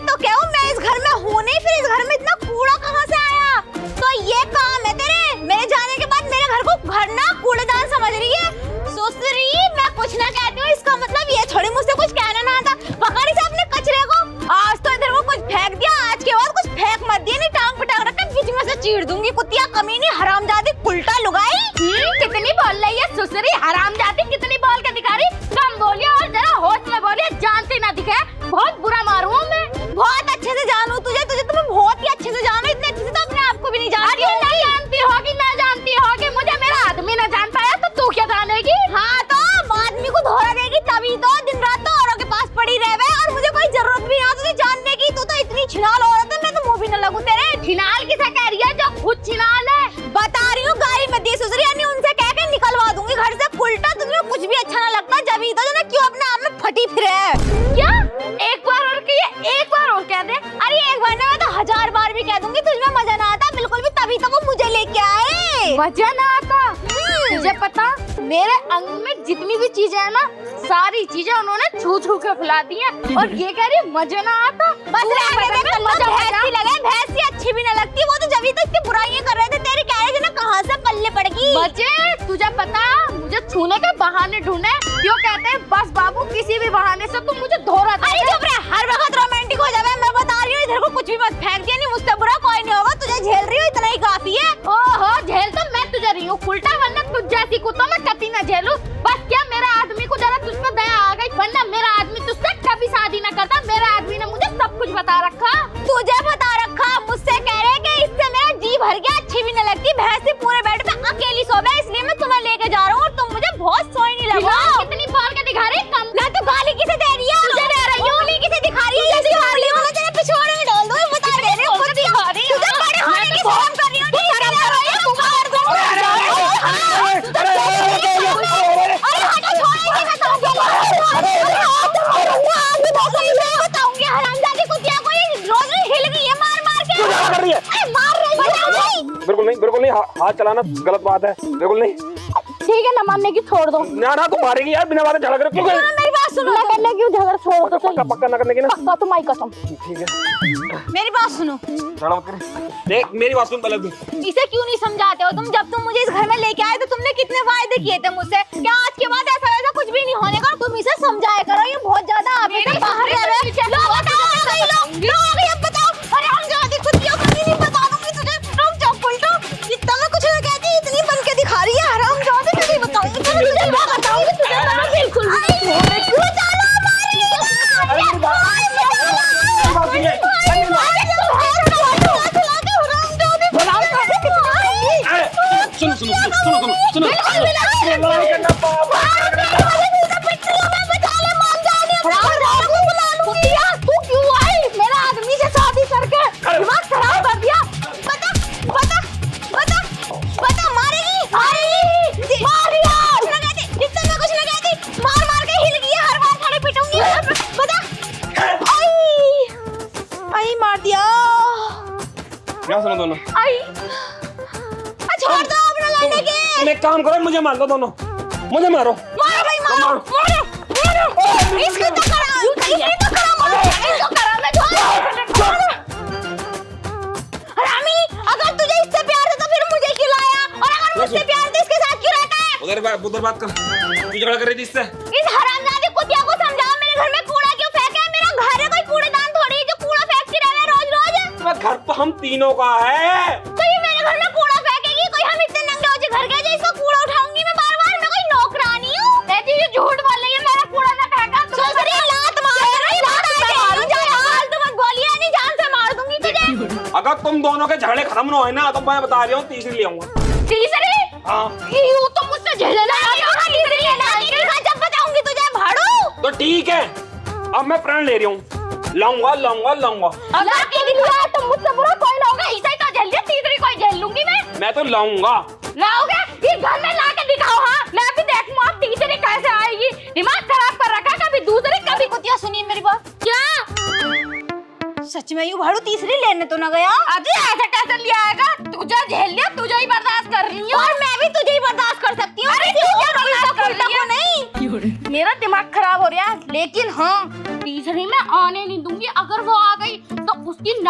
तो क्या हूँ मैं इस घर में हूँ नहीं, फिर इस घर में इतना कूड़ा कहाँ से आया? तो ये काम है तेरे, मेरे जाने के बाद मेरे घर को घर ना कूड़ेदान समझ रही है। सुसरी मैं कुछ ना कहती हूँ, इसका मतलब ये थोड़ी मुझसे कुछ कहना ना आता। पकड़ी से अपने कचरे को, आज तो इधर को कुछ फेंक दिया, आज के बाद कुछ फेंक मत दिया, नहीं टांग पटांग रख के बीच में से चीर दूंगी। कुतिया कमीनी हरामजादी उल्टा लुगाई। कितनी बोल रही है सुसरी, हरामजादी कितनी बोल के दिखा रही? कम बोलिए और जरा होश में बोलिए, जानती ना दिखे बहुत बुरा मारूं मैं। बहुत अच्छे से जानू तुझे, तो मैं बहुत ही अच्छे से जानू, इतने अच्छे से तो अपने आप को भी नहीं जानती। अरे नहीं जानती होगी, ना जानती होगी, मुझे मेरा आदमी न जान पाया तो तू क्या जानेगी? हाँ तो आदमी को धोरा देगी तभी तो दिन रात तो औरों के पास पड़ी रहे, और मुझे कोई जरूरत भी ना तुझे जानने की। तू तो इतनी छिनाल औरत है, मैं तो मुंह भी न लगूं तेरे। छिनाल किसे कह रही है जो खुद छिनाल है? बता रही हूँ गाली मत दी सुसरी, यानी उनसे कह के निकलवा दूंगी घर से। उल्टा तुझे कुछ भी अच्छा ना लगता जब ही तो ना क्यों अपने आप में फटी फिरे। क्या एक बार और कहिए, एक बार और कह दे। अरे एक बार ना मैं तो 1000 बार भी कह दूंगी, तुझमें मजा ना आता बिल्कुल भी, तभी तो वो मुझे लेके आए। मजा ना आता? तुझे पता मेरे अंग में जितनी भी चीजें है ना, सारी चीजें उन्होंने छू छू के फुला दी हैं, और ये कह रही है मजा ना आता। बस भैंस लगे, भैंस ही अच्छी भी ना लगती, वो तो जब तक इतनी बुराइयां कर रहे थे तेरी कह ना कहाँ से पल्ले पड़गी। बच्चे तुझे पता मुझे छूने के बहाने ढूंढे, क्यों कहते हैं बस बाबू किसी भी बहाने से तुम मुझे धोरा दे। अरे चुप रह, हर वक्त रोमांटिक हो जावे। मैं बता रही हूँ इधर को कुछ भी मत फेंक दिया, नहीं मुझसे बुरा कोई नहीं होगा, तुझे झेल रही हूँ इतना ही काफी है। ओहो झेल तो मैं तुझे रही हूँ उल्टा, वरना तुझ जैसी को तो मैं कभी न झेलूं। बस क्या मेरे आदमी को जरा तुझ पे दया आ गई, वरना मेरा आदमी तुझसे कभी शादी न करता। मेरे आदमी ने मुझे सब कुछ बता रखा। तुझे बता रखा, मुझसे कह रहे कि इससे मेरा जी भर गया, अच्छी भी न लगती, भैंस पूरे बेड पे अकेली सो गई, इसलिए मैं तुम्हें लेके जा रहा हूँ, और तुम मुझे बहुत सोई नहीं लगा। कितनी बोल के दिखा रही? कम मैं तो गाली किसे दे रही है? तुझे दे रही हूँ। गाली किसे दिखा रही है? दिखा रही हूँ, तेरे पिछवाड़े में डाल दूँ, बता दे रही हूँ। खुद दिखा रही हूँ, तुझे बड़े होने की शर्म कर रही हूँ, नहीं शर्म कर रही हूँ। अरे हटो, छोड़ो इसे, बताऊंगी हरामजादी कुतिया को, ये रोज हिल गई है मार मार के। क्या कर रही है? मार रही है। बिल्कुल नहीं, हाथ चलाना गलत बात है, बिल्कुल नहीं। ठीक है ना मानने की छोड़ दो। ना तू मारेगी यार, बिना बात झगड़ क्यों? मेरी बात सुनो, ना करने की झगड़ा छोड़ दो। पक्का ना करने की ना? पक्का तुम्हारी कसम। ठीक है, मेरी बात सुनो। झगड़ा मत कर। देख मेरी बात सुन पहले तू। इसे क्यों नहीं समझाते हो तुम? जब तुम मुझे इस घर में लेके आए तो तुमने कितने वायदे किए थे मुझसे, क्या आज के बाद ऐसा वैसा कुछ भी नहीं होने का? तुम इसे समझाया करो, ये बहुत ज्यादा आप इसे बाहर ले रहे हो। लो बताओ, अब बताओ। अरे हम जाती खुद की अपनी नहीं बता दूंगी तुझे। रुक जाओ उल्टा, इतना मैं कुछ ना कहती, इतनी बन के दिखा रही है हराम जाती। मैं नहीं बताऊंगी तुझे, मैं बताऊंगी तुझे, मैं बिल्कुल क्यों जाना सुनो तू क्यों आई मेरा आदमी से शादी करके दिमाग खराब कर दिया? बता मारेगी मारिया कुछ ना कहती मार मार के हिल गई, हर बार खड़े पिटूंगी। बता आई मार दिया। क्या सुनो दोनों? आई छोड़ दो अपना लड़ने के। तुम एक काम करो, मुझे मार दो दोनों, मुझे मारो। मारो भाई मारो, इसको तो करा, इसको करा मैं हरामी। अगर तुझे इससे प्यार है तो फिर मुझे क्यों लाया, और अगर मुझसे प्यार है तो इसके साथ क्यों रहता है? उधर बात कर, तू झगड़ा कर रही थी इससे। इस हरामजादी कुतिया को समझाओ, मेरे घर में कूड़ा क्यों फेंका है? मेरा घर है, कोई कूड़ेदान थोड़ी है जो कूड़ा फेंकती रहे रोज। घर तो हम तीनों का है, तो ये मेरे घर में कूड़ा फेंकेगी? कोई हम इतने नंगे हो घर गए जो इसको कूड़ा उठाऊंगी मैं बार बार? मैं कोई नौकरानी हूँ? बेटी ये झूठ बोल रही है, मेरा कूड़ा ना फेंका। सुसरी लात मार रही, तुम्हें गोलियां नहीं, जान से मार दूंगी तुझे। अगर तुम दोनों के झगड़े खत्म ना होए ना तो मैं बता रहा हूँ तीसरी ले आऊंगा। तीसरी? हाँ यूं तो मुझसे झेलना जब बताऊंगी तुझे भाड़ू। तो ठीक है, अब मैं प्रण ले रही हूँ, लाऊंगा। तो मुझसे बुरा कोई ना होगा, इसे तो झेल लिया, तीसरी कोई झेल लूंगी मैं तो लाऊंगा। लाओगे? इस घर में ला के दिखाओ। हाँ मैं भी देखूं आप तीसरी कैसे आएगी। दिमाग खराब कर रखा, कभी दूसरी कभी कुतिया सुनिए मेरी बात। क्या सच में यू भाड़ू तीसरी लेने तो ना गया? अभी ऐसा कैसे लिया आएगा? तुझे झेल लिया, तुझे ही बर्दाश्त कर रही हूँ, और मैं भी तुझे ही बर्दाश्त कर सकती हूँ। मेरा दिमाग खराब हो रहा है, लेकिन हाँ तीसरी में आने नहीं दूंगी। अगर वो आ गई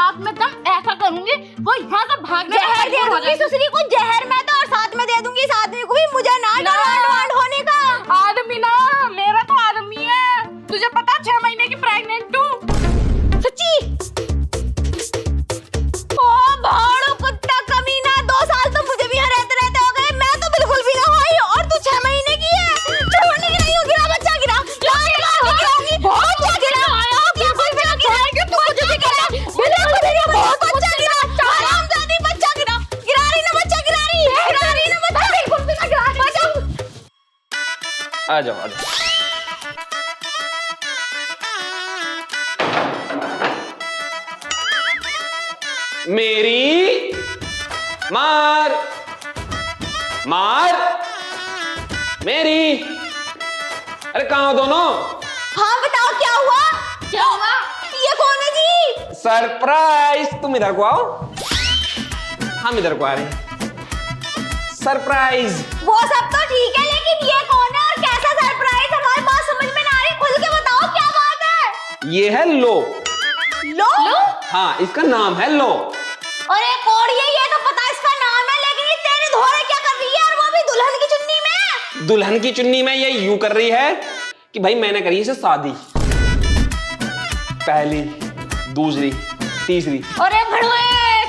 नाक में दम ऐसा करूंगी वो यहाँ से भागने जहर दे दूंगी सुसरी को, जहर मैं तो, और साथ में दे दूंगी इस आदमी को भी। मुझे ना डांट होने का। आदमी ना, मेरा तो आदमी है। तुझे पता 6 महीने की प्रेग्नेंट हूँ। सच्ची? ओ भाड़ो कुत्ता कमीना, 2 साल तो मुझे भी यहाँ रहते रहते हो गए। मैं तो बिल्कुल भी ना हुई, और तू 6 महीने की है। 6 महीने की नहीं हो, गिरा बच्चा गिरा। गिराऊंगी बहुत गिरा। बिल्कुल भी ना गिरा के तू मुझे भी गिरा। बिल्कुल भी ना, बहुत बच्चा गिरा। हरामजादी बच्चा गिरा। गिरा रही ना बच्चा, गिरा रही ना बच्चा। बिल्कुल भी ना गिरा। आ जाओ आ जाओ। मेरी मार मार मेरी। अरे कहाँ हो दोनों? हाँ बताओ क्या हुआ? क्या हुआ? ये कौन है जी? सरप्राइज। तुम इधर को आओ, हम इधर को आ रहे हैं। सरप्राइज। वो सब तो ठीक है, लेकिन ये कौन है और कैसा सरप्राइज? हमारी बात समझ में ना आ रही, खुल के बताओ क्या बात है? ये है लो। लो? हाँ, इसका नाम है लो। और एक और ये तो पता इसका नाम है, लेकिन ये तेरे धोरे क्या कर रही है, और वो भी दुल्हन की चुन्नी में? दुल्हन की चुन्नी में ये यूं कर रही है कि भाई मैंने करी इसे शादी, पहली, दूसरी, तीसरी। अरे भड़ुए,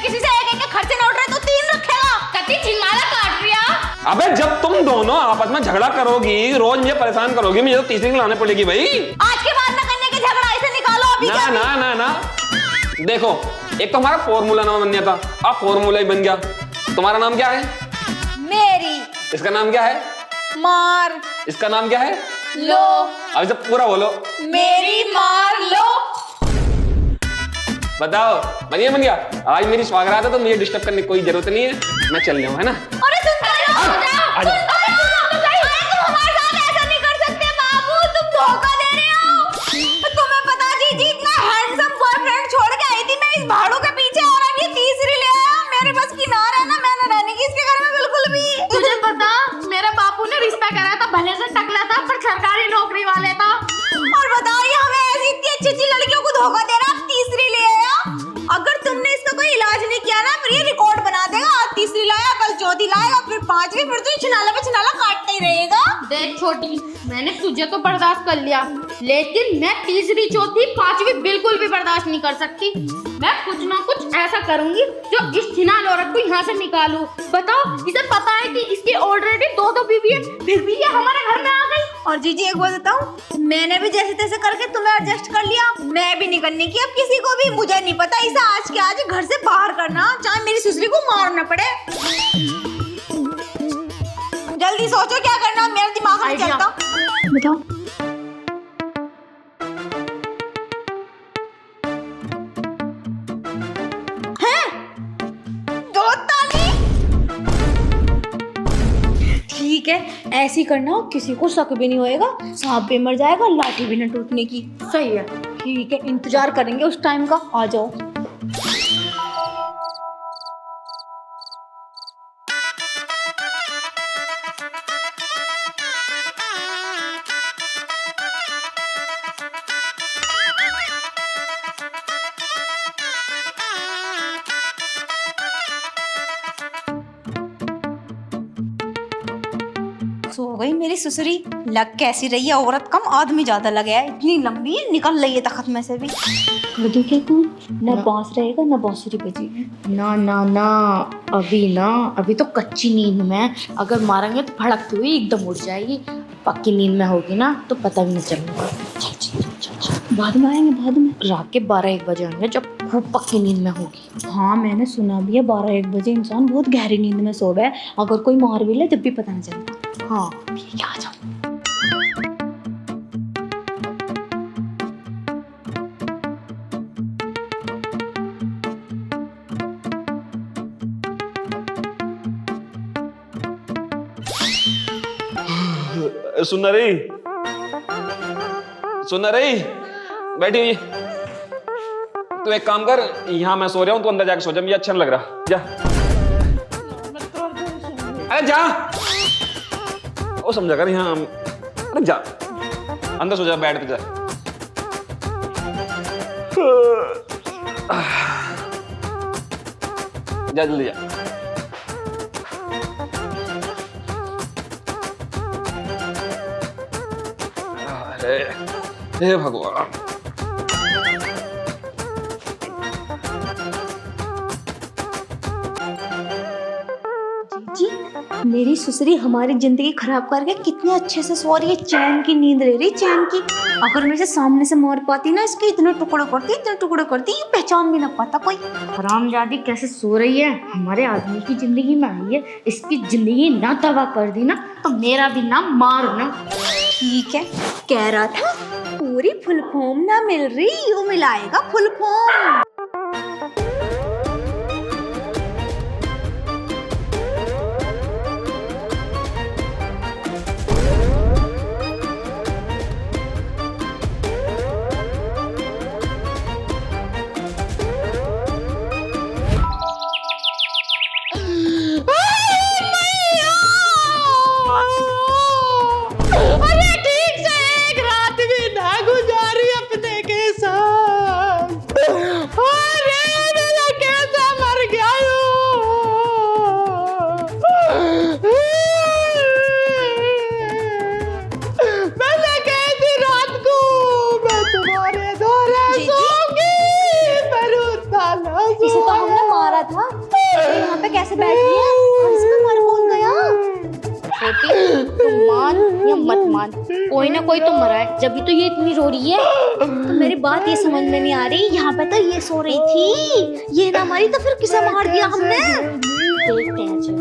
किसी से एक के खर्चे नोट रहे तो 3 रखेगा। कति झिंगाला काट रिया। अबे जब तुम दोनों आपस में झगड़ा करोगी, रोज मुझे परेशान करोगी, मुझे तो तीसरी को लाने पड़ेगी भाई। आज के बाद ना करने के झगड़ा, इसे निकालो अभी। ना ना ना ना, देखो एक तो हमारा फॉर्मूला नाम बनना था, अब फॉर्मूला ही बन गया। तुम्हारा नाम क्या है? मेरी इसका नाम क्या है? मार इसका नाम क्या है? लो। अब जब पूरा बोलो। मेरी मार लो। बताओ बन गया। आज मेरी स्वागत है तो मुझे डिस्टर्ब करने की कोई जरूरत नहीं है, मैं चल रहा हूँ, है ना? अरे सुन तो लो। तुम हमारे साथ ऐसा नहीं कर सकते बाबू, तुम धोखा दे रहे हो। तुम्हें पता जी इतना हैंडसम बॉयफ्रेंड छोड़ के आई थी मैं इस भाड़ू के पीछे, और अब ये तीसरी ले आया। मेरे बस की ना रहना, मैं ना रहने की इसके घर में बिल्कुल भी। तुझे पता मेरे बापू ने रिश्ता करा था, भले से टकला था पर सरकारी नौकरी वाले था। और बताइए हमें ऐसी इतनी अच्छी लड़कियों को धोखा दे रहा, तीसरी ले आया। अगर तुमने इसका कोई इलाज नहीं किया ना, फिर ये रिकॉर्ड बना देगा। आज तीसरी लाया, कल चौथी लाएगा, फिर 5वीं, फिर तो ये छिनाला पे छिनाला काटता ही रहेगा। देख छोटी, मैंने तुझे तो बर्दाश्त कर लिया, लेकिन मैं तीसरी, चौथी, 5वीं बिल्कुल भी बर्दाश्त नहीं कर सकती। मैं कुछ ना कुछ ऐसा करूंगी जो इस छिनाल औरत को यहाँ से निकालूं। बताओ, इसे पता है कि इसकी ऑलरेडी 2 बीवी है, फिर भी ये हमारे घर में आ गई। और जीजी एक बात बताऊं, मैंने भी जैसे तैसे करके तुम्हें एडजस्ट कर लिया। मैं भी नहीं करने की अब किसी को भी। मुझे नहीं पता इसे आज के आज घर से बाहर करना, चाहे मेरी सुसरी को मारना पड़े। जल्दी सोचो क्या करना, मेरा दिमाग नहीं चलता। बताओ। ठीक है, ऐसे ही करना, किसी को शक भी नहीं होएगा, सांप भी मर जाएगा, लाठी भी न टूटने की। सही है। ठीक है, इंतजार करेंगे उस टाइम का। आ जाओ। सो गई मेरी सुसरी। लग कैसी रही है, औरत कम आदमी ज्यादा लगे है। इतनी लंबी है, निकल रही है तखत में से भी। बता क्या कौन न बांस रहेगा न बांसुरी बजेगी। ना ना ना, अभी तो कच्ची नींद में, अगर मारेंगे तो भड़कती हुई एकदम उड़ जाएगी। पक्की नींद में होगी ना तो पता भी नहीं चलेगा। बाद में आएंगे, बाद में रात के 12-1 बजे आएंगे जब खूब पक्की नींद में होगी। हाँ मैंने सुना भी है 12-1 बजे इंसान बहुत गहरी नींद में सो गया। अगर कोई मार भी ले तब भी पता नहीं चलता। हाँ ठीक है, आ जाओ। सुन रही बैठी हुई। तू एक काम कर, यहाँ मैं सो रहा हूँ, तू अंदर जाके सो जा, मुझे अच्छा नहीं लग रहा। जा, अरे जा, वो समझा कर यहाँ। अरे जा अंदर सो जा, बेड पे जा। जा जल्दी जा। अरे हे भगवान। जी मेरी सुसरी हमारी जिंदगी खराब करके कितने अच्छे से सो रही है, चैन की नींद ले रही, चैन की। अगर मेरे से सामने से मार पाती ना, इसके इतने टुकड़े करती ये पहचान भी ना पाता कोई। हरामजादी कैसे सो रही है, हमारे आदमी की जिंदगी में आई है, इसकी जिंदगी ना तबाह कर दी ना तो मेरा भी नाम मारना। ठीक है, कह रहा था पूरी फुल फॉर्म ना मिल रही, यूं मिलाएगा फुल फॉर्म। अरे ठीक से एक रात भी ना गुजारी अपने के साथ। अरे मेरा कैसा मर गया मैंने कैसी रात को मैं तुम्हारे दौरे सोऊंगी। इसे तो हमने मारा था, यहाँ पे कैसे बैठ गया और इसमें मर कौन गया? छोटी तुम मान या मत मान, कोई ना कोई तो मरा है, जब भी तो ये इतनी रो रही है। तो मेरी बात ये समझ में नहीं आ रही, यहाँ पे तो ये सो रही थी, ये ना मारी तो फिर किसे मार दिया हमने? देखते हैं जी।